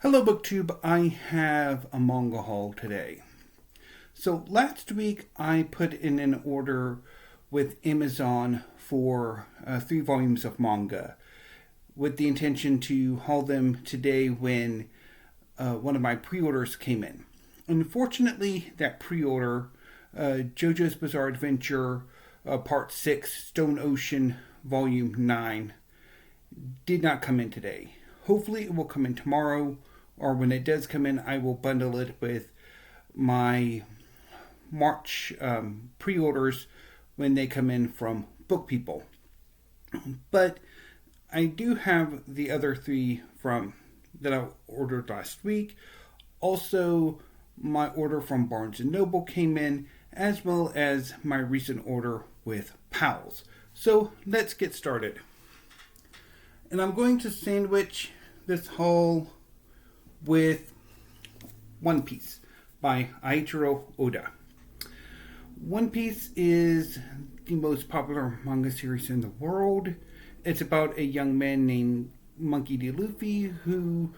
Hello BookTube, I have a manga haul today. So last week I put in an order with Amazon for 3 volumes of manga with the intention to haul them today when one of my pre-orders came in. Unfortunately, that pre-order, JoJo's Bizarre Adventure Part 6 Stone Ocean Volume 9, did not come in today. Hopefully it will come in tomorrow, or when it does come in, I will bundle it with my March pre-orders when they come in from Book People. But I do have the other 3 that I ordered last week. Also, my order from Barnes & Noble came in, as well as my recent order with Pals. So let's get started. And I'm going to sandwich this haul with One Piece by Eiichiro Oda. One Piece is the most popular manga series in the world. It's about a young man named Monkey D. Luffy who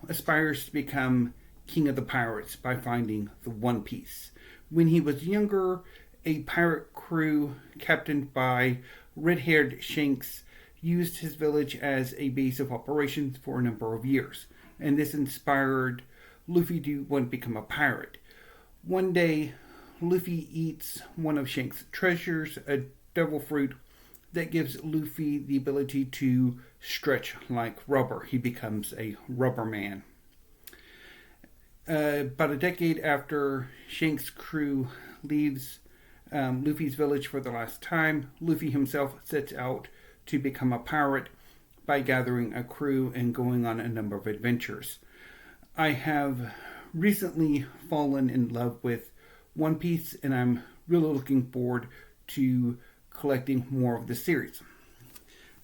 aspires to become king of the pirates by finding the One Piece. When he was younger, a pirate crew captained by red-haired Shanks used his village as a base of operations for a number of years, and this inspired Luffy to want to become a pirate. One day, Luffy eats one of Shanks' treasures, a devil fruit that gives Luffy the ability to stretch like rubber. He becomes a rubber man. About a decade after Shanks' crew leaves Luffy's village for the last time, Luffy himself sets out to become a pirate by gathering a crew and going on a number of adventures. I have recently fallen in love with One Piece, and I'm really looking forward to collecting more of the series.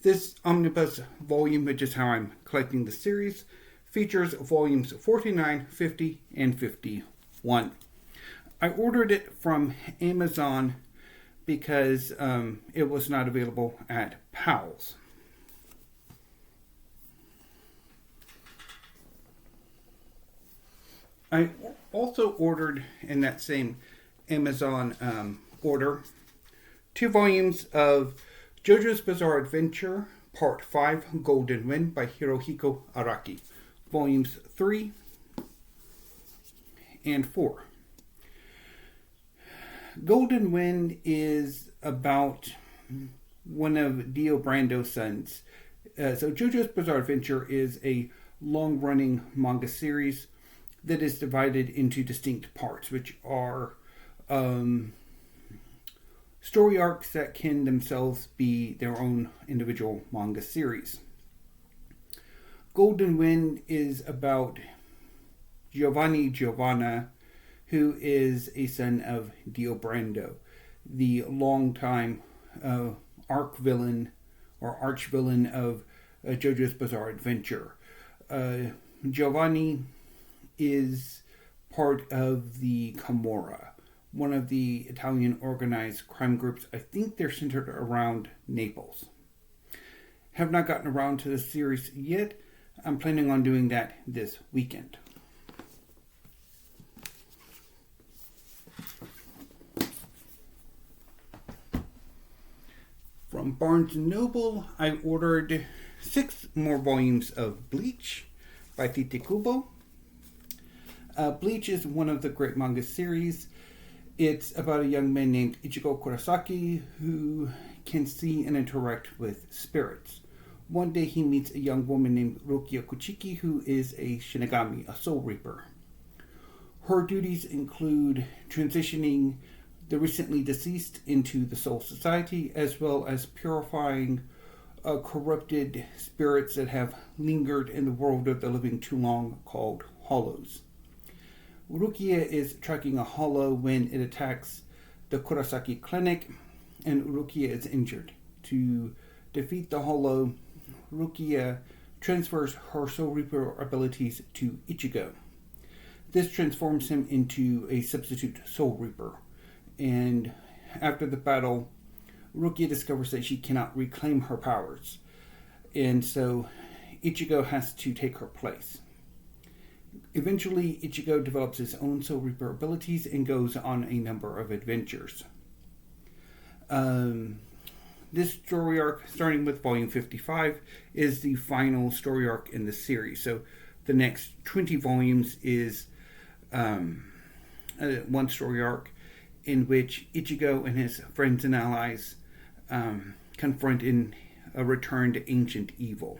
This omnibus volume, which is how I'm collecting the series, features volumes 49, 50, and 51. I ordered it from Amazon because it was not available at Pals. I also ordered in that same Amazon order 2 volumes of JoJo's Bizarre Adventure Part 5 Golden Wind by Hirohiko Araki, volumes 3 and 4. Golden Wind is about one of Dio Brando's sons. So JoJo's Bizarre Adventure is a long-running manga series that is divided into distinct parts, which are story arcs that can themselves be their own individual manga series. Golden Wind is about Giovanna, who is a son of Dio Brando, the longtime arch villain of JoJo's Bizarre Adventure. Giovanni is part of the Camorra, one of the Italian organized crime groups. I think they're centered around Naples. Have not gotten around to the series yet. I'm planning on doing that this weekend. From Barnes & Noble, I ordered 6 more volumes of Bleach by Tite Kubo. Bleach is one of the great manga series. It's about a young man named Ichigo Kurosaki who can see and interact with spirits. One day he meets a young woman named Rukia Kuchiki who is a Shinigami, a soul reaper. Her duties include transitioning the recently deceased into the Soul Society, as well as purifying corrupted spirits that have lingered in the world of the living too long, called hollows. Rukia is tracking a hollow when it attacks the Kurosaki clinic, and Rukia is injured. To defeat the hollow, Rukia transfers her Soul Reaper abilities to Ichigo. This transforms him into a substitute Soul Reaper, and after the battle, Rukia discovers that she cannot reclaim her powers. And so Ichigo has to take her place. Eventually, Ichigo develops his own Soul Reaper abilities and goes on a number of adventures. This story arc, starting with volume 55, is the final story arc in the series. So the next 20 volumes is one story arc in which Ichigo and his friends and allies confront a returned ancient evil.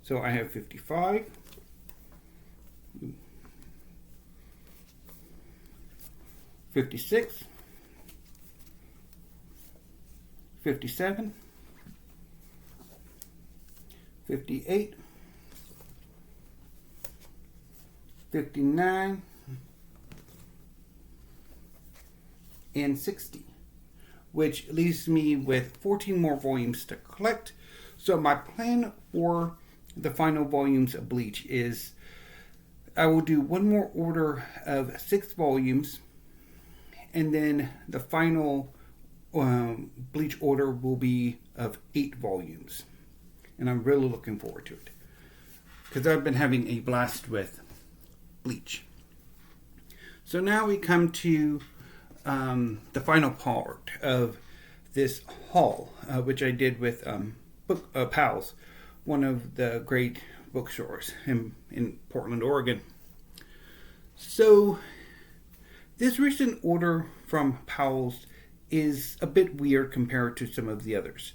So I have 55. 56. 57. 58. 59. And 60. Which leaves me with 14 more volumes to collect. So my plan for the final volumes of Bleach is I will do one more order of 6 volumes, and then the final Bleach order will be of 8 volumes. And I'm really looking forward to it, because I've been having a blast with Bleach. So now we come to the final part of this haul, which I did with Pals, one of the great bookstores in Portland, Oregon. So this recent order from Powell's is a bit weird compared to some of the others.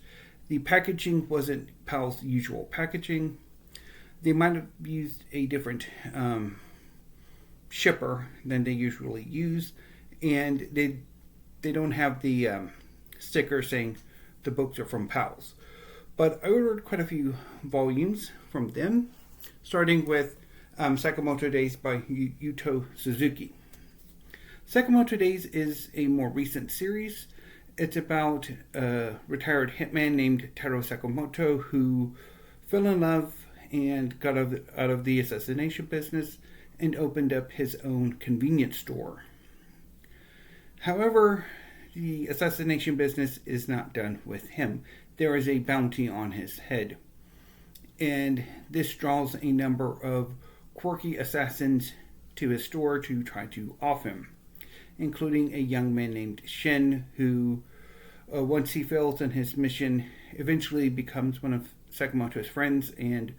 The packaging wasn't Powell's usual packaging. They might have used a different shipper than they usually use, and they don't have the sticker saying the books are from Powell's. But I ordered quite a few volumes from them, starting with Sakamoto Days by Yuto Suzuki. Sakamoto Days is a more recent series. It's about a retired hitman named Taro Sakamoto who fell in love and got out of the assassination business and opened up his own convenience store. However, the assassination business is not done with him. There is a bounty on his head, and this draws a number of quirky assassins to his store to try to off him, including a young man named Shin, who, once he fails in his mission, eventually becomes one of Sakamoto's friends and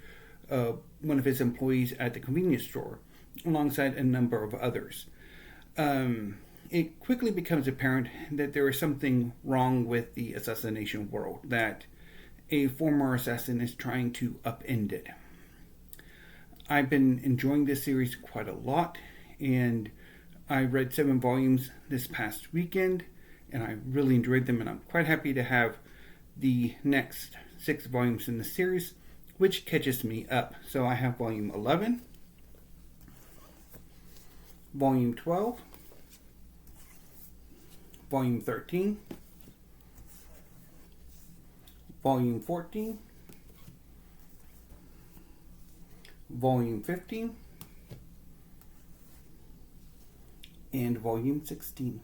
one of his employees at the convenience store, alongside a number of others. It quickly becomes apparent that there is something wrong with the assassination world, that a former assassin is trying to upend it. I've been enjoying this series quite a lot, and I read 7 volumes this past weekend, and I really enjoyed them, and I'm quite happy to have the next 6 volumes in the series, which catches me up. So I have volume 11, volume 12, volume 13, volume 14, volume 15, and volume 16.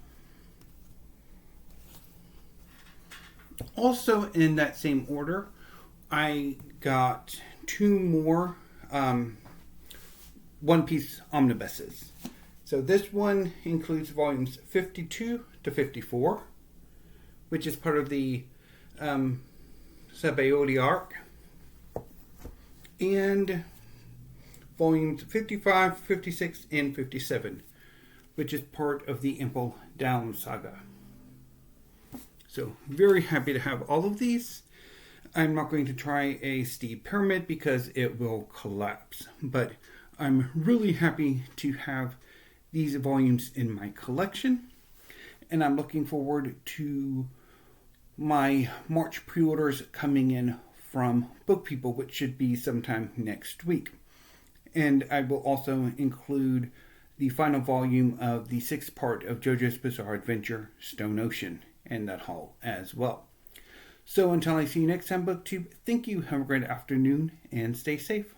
Also in that same order, I got 2 more One Piece omnibuses. So this one includes volumes 52 to 54, which is part of the Sabaody arc, and volumes 55, 56, and 57, which is part of the Impel Down saga. So very happy to have all of these. I'm not going to try a steep pyramid because it will collapse, but I'm really happy to have these volumes in my collection, and I'm looking forward to my March pre-orders coming in from Book People, which should be sometime next week. And I will also include the final volume of the 6th part of JoJo's Bizarre Adventure, Stone Ocean, and that haul as well. So until I see you next time, BookTube, thank you, have a great afternoon, and stay safe.